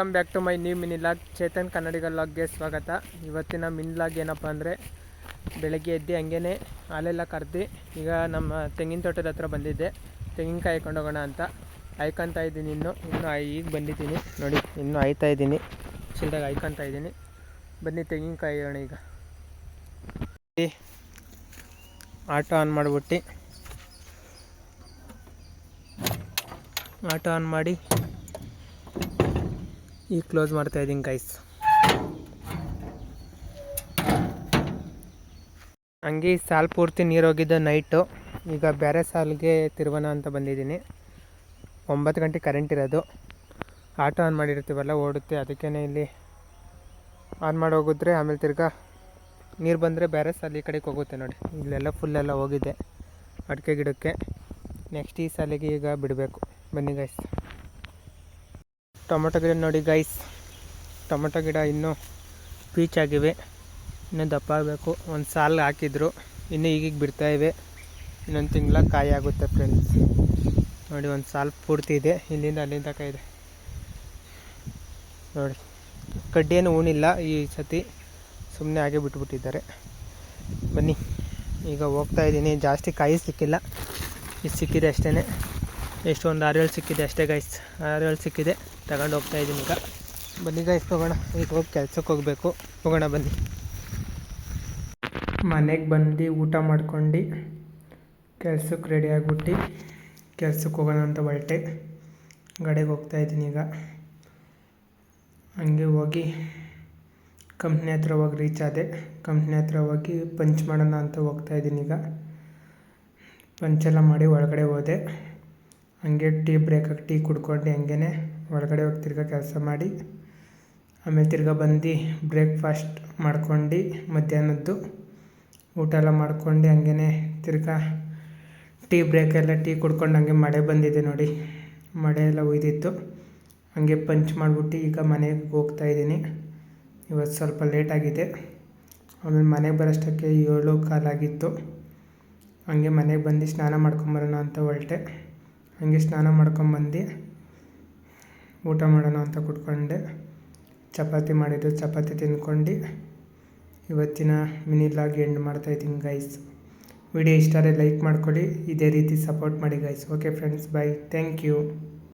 Welcome back to my new mini vlog. Chethan Kannadiga ಲಾಗ್ಗೆ ಸ್ವಾಗತ. ಇವತ್ತಿನ ಮಿನಿ ಲಾಗ್ ಏನಪ್ಪ ಅಂದರೆ, ಬೆಳಗ್ಗೆ ಎದ್ದು ಹಂಗೇ ಹಾಲೆಲ್ಲ ಕರೆದು ಈಗ ನಮ್ಮ ತೆಂಗಿನ ತೋಟದ ಹತ್ರ ಬಂದಿದ್ದೆ. ತೆಂಗಿನಕಾಯಿ ಕೊಂಡೋಗೋಣ ಅಂತ ಆಯ್ಕೊತಾ ಇದ್ದೀನಿ. ಇನ್ನೂ ಈಗ ಬಂದಿದ್ದೀನಿ ನೋಡಿ, ಇನ್ನೂ ಆಯ್ತಾ ಇದ್ದೀನಿ, ಚಿಲ್ದಾಗ ಆಯ್ಕೊತಾ ಇದ್ದೀನಿ. ಬನ್ನಿ ತೆಂಗಿನಕಾಯಿ ಹೋಗೋಣ. ಈಗ ಆಟೋ ಆನ್ ಮಾಡಿಬಿಟ್ಟು ಆಟೋ ಆನ್ ಮಾಡಿ ಈಗ ಕ್ಲೋಸ್ ಮಾಡ್ತಾಯಿದ್ದೀನಿ ಗೈಸ್. ಹಂಗೆ ಸಾಲು ಪೂರ್ತಿ ನೀರು ಹೋಗಿದ್ದ ನೈಟು. ಈಗ ಬೇರೆ ಸಾಲಿಗೆ ತಿರುವನ ಅಂತ ಬಂದಿದ್ದೀನಿ. 9 ಗಂಟೆ ಕರೆಂಟ್ ಇರೋದು. ಆಟೋ ಆನ್ ಮಾಡಿರ್ತೀವಲ್ಲ, ಓಡುತ್ತೆ. ಅದಕ್ಕೇ ಇಲ್ಲಿ ಆನ್ ಮಾಡಿ ಹೋಗಿದ್ರೆ ಆಮೇಲೆ ತಿರ್ಗಾ ನೀರು ಬಂದರೆ ಬೇರೆ ಸಾಲ ಈ ಕಡೆಗೆ ಹೋಗುತ್ತೆ ನೋಡಿ. ಇಲ್ಲೆಲ್ಲ ಫುಲ್ಲೆಲ್ಲ ಹೋಗಿದೆ ಅಡಿಕೆ ಗಿಡಕ್ಕೆ. ನೆಕ್ಸ್ಟ್ ಈ ಸಾಲಿಗೆ ಈಗ ಬಿಡಬೇಕು. ಬನ್ನಿ ಗೈಸ್. ಟೊಮೊಟೊ ಗಿಡ ನೋಡಿ ಗೈಸ್, ಟೊಮೊಟೊ ಗಿಡ ಇನ್ನೂ ಪೀಚಾಗಿವೆ, ಇನ್ನೂ ದಪ್ಪ ಆಗಬೇಕು. ಒಂದು ಸಾಲು ಹಾಕಿದ್ರು, ಇನ್ನೂ ಈಗೀಗ ಬಿಡ್ತಾಯಿವೆ. ಇನ್ನೊಂದು ತಿಂಗಳ ಕಾಯಿ ಆಗುತ್ತೆ ಫ್ರೆಂಡ್ಸ್. ನೋಡಿ, ಒಂದು ಸಾಲು ಪೂರ್ತಿ ಇದೆ, ಇಲ್ಲಿಂದ ಅಲ್ಲಿಂದ ತನಕ ಇದೆ ನೋಡಿ. ಕಡ್ಡಿಯನ್ನು ಉಣಿಲ್ಲ ಈ ಸತಿ, ಸುಮ್ಮನೆ ಹಾಗೆ ಬಿಟ್ಬಿಟ್ಟಿದ್ದಾರೆ. ಬನ್ನಿ ಈಗ ಹೋಗ್ತಾ ಇದ್ದೀನಿ. ಜಾಸ್ತಿ ಕಾಯಿ ಸಿಕ್ಕಿಲ್ಲ, ಇದು ಸಿಕ್ಕಿದೆ ಅಷ್ಟೇ. ಎಷ್ಟು ಒಂದು 6-7 ಸಿಕ್ಕಿದೆ ಅಷ್ಟೇ ಗೈಸ್. 6-7 ಸಿಕ್ಕಿದೆ, ತಗೊಂಡು ಹೋಗ್ತಾ ಇದ್ದೀನಿ ಈಗ. ಬನ್ನಿ ಗೈಸ್ ಹೋಗೋಣ. ಈಗ ಹೋಗಿ ಕೆಲ್ಸಕ್ಕೆ ಹೋಗಬೇಕು. ಹೋಗೋಣ ಬನ್ನಿ. ಮನೆಗೆ ಬಂದು ಊಟ ಮಾಡ್ಕೊಂಡು ಕೆಲ್ಸಕ್ಕೆ ರೆಡಿ ಆಗಿಬಿಟ್ಟು ಕೆಲ್ಸಕ್ಕೆ ಹೋಗೋಣ ಅಂತ ಹೊರಟೆ. ಗಾಡಿಗೆ ಹೋಗ್ತಾಯಿದ್ದೀನಿ ಈಗ. ಹಂಗೆ ಹೋಗಿ ಕಂಪ್ನಿ ಹತ್ರ ಹೋಗಿ ರೀಚ್ ಆದೆ. ಕಂಪ್ನಿ ಹತ್ರ ಹೋಗಿ ಪಂಚ್ ಮಾಡೋಣ ಅಂತ ಹೋಗ್ತಾಯಿದ್ದೀನಿ ಈಗ. ಪಂಚೆಲ್ಲ ಮಾಡಿ ಒಳಗಡೆ ಹೋದೆ. ಹಂಗೆ ಟೀ ಬ್ರೇಕಾಗಿ ಟೀ ಕುಡ್ಕೊಂಡು ಹಂಗೇ ಒಳಗಡೆ ಹೋಗಿ ತಿರ್ಗಾ ಕೆಲಸ ಮಾಡಿ ಆಮೇಲೆ ತಿರ್ಗಾ ಬಂದು ಬ್ರೇಕ್ಫಾಸ್ಟ್ ಮಾಡ್ಕೊಂಡು ಮಧ್ಯಾಹ್ನದ್ದು ಊಟ ಎಲ್ಲ ಮಾಡ್ಕೊಂಡು ಹಂಗೇ ತಿರ್ಗಾ ಟೀ ಬ್ರೇಕೆಲ್ಲ ಟೀ ಕುಡ್ಕೊಂಡು ಹಂಗೆ ಮಳೆ ಬಂದಿದೆ ನೋಡಿ. ಮಳೆ ಎಲ್ಲ ಉಯ್ದಿತ್ತು. ಹಂಗೆ ಪಂಚ್ ಮಾಡಿಬಿಟ್ಟು ಈಗ ಮನೆಗೆ ಹೋಗ್ತಾಯಿದ್ದೀನಿ. ಇವತ್ತು ಸ್ವಲ್ಪ ಲೇಟಾಗಿದೆ. ಆಮೇಲೆ ಮನೆಗೆ ಬರೋಷ್ಟಕ್ಕೆ 7:15 ಆಗಿತ್ತು. ಹಂಗೆ ಮನೆಗೆ ಬಂದು ಸ್ನಾನ ಮಾಡ್ಕೊಂಬರೋಣ ಅಂತ ಹೊರಟೆ. ಹಂಗೆ ಸ್ನಾನ ಮಾಡ್ಕೊಂಬಂದು ಊಟ ಮಾಡೋಣ ಅಂತ ಕೂತ್ಕೊಂಡೆ. ಚಪಾತಿ ಮಾಡಿದ್ದು, ಚಪಾತಿ ತಿಂದ್ಕೊಂಡು ಇವತ್ತಿನ ಮಿನಿ ಲಾಗ್ ಎಂಡ್ ಮಾಡ್ತಾಯಿದ್ದೀನಿ ಗೈಸ್. ವಿಡಿಯೋ ಇಷ್ಟ ಆದರೆ ಲೈಕ್ ಮಾಡ್ಕೊಳ್ಳಿ, ಇದೇ ರೀತಿ ಸಪೋರ್ಟ್ ಮಾಡಿ guys. Okay friends, bye, thank you.